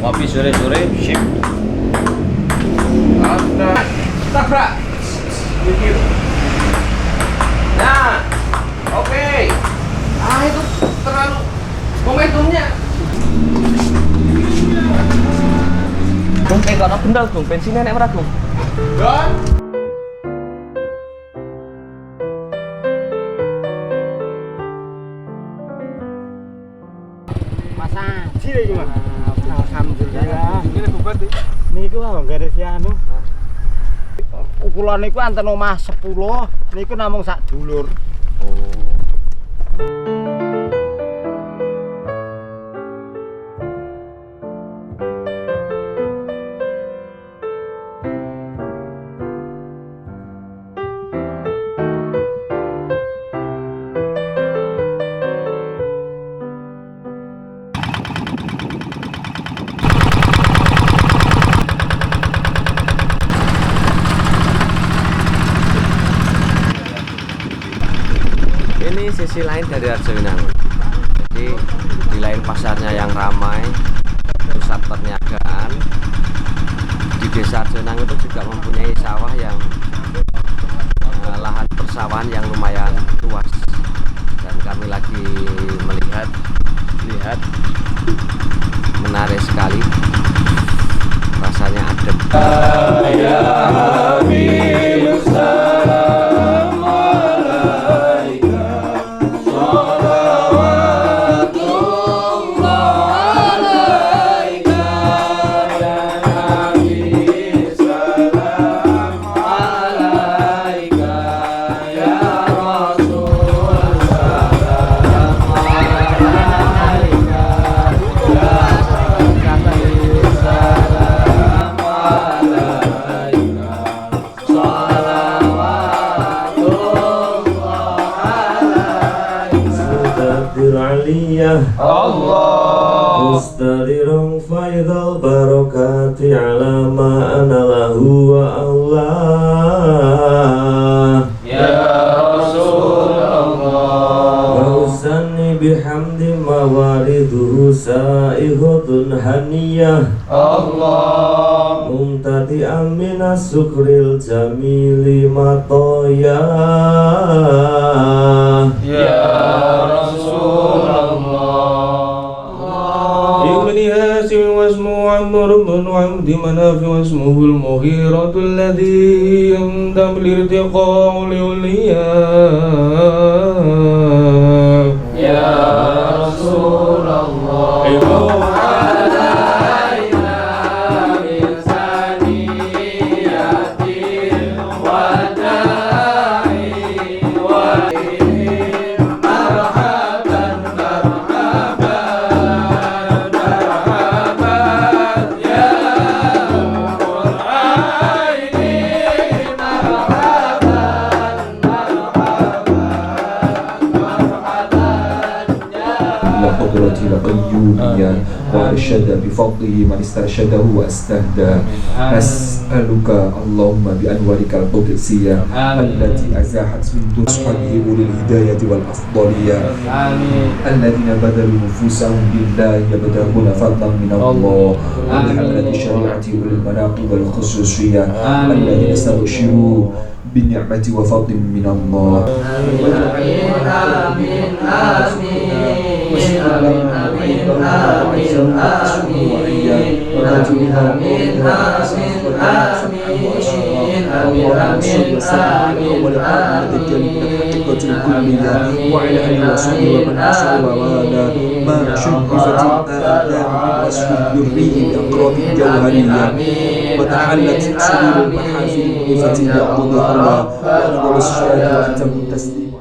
Ngopi sore-sore, sip. Tabrak. Nah, oke. Itu terlalu momentumnya. Kalau bendal Bung, bensinnya nek ora Bung. Don. Masa sih iki, Mas. Alhamdulillah. Ini buat niku enggak ada si anu. Ukuran niku anten omah 10, niku namung sak dulur. Ini sisi lain dari Arjawinangun. Jadi di lain pasarnya yang ramai, pusat perniagaan, di desa Arjawinangun itu juga mempunyai sawah yang lahan persawahan yang lumayan luas. Dan kami lagi melihat menarik sekali, rasanya adem. Allah Mustadirun faidal barakati ala ma ana lahu wa Allah Ya Rasulullah wa usanni bihamdi mawariduhu sa'ihatun haniyah Allah mumtati amina syukril jamili matoya Ya واسمه عمرو بن عبد مناف واسمه المغيرة الذي يندم الارتقاء لأولياء Ya Rasulullah قدرتي لقيومية وأرشد بفضله من استرشده واستهدى أسألك اللهم بأنوارك القدسية التي أزاحت من دون أصحابه أولي الهداية والأفضلية الذين بذلوا نفوسهم بالله يبتغون فضلا من الله وبحملة شريعة أولي المناقب والخصوصية الذين استبشروا بالنعمة وفضل من الله وعلى آله وصحبه ومن نصر ووالاه ما شرفت الآداب وصف الذري بأقراب الجوهرية وتحلت صدور المحافل المنيفة بأقضاء الله ونظر الصلاة وأتم التسليم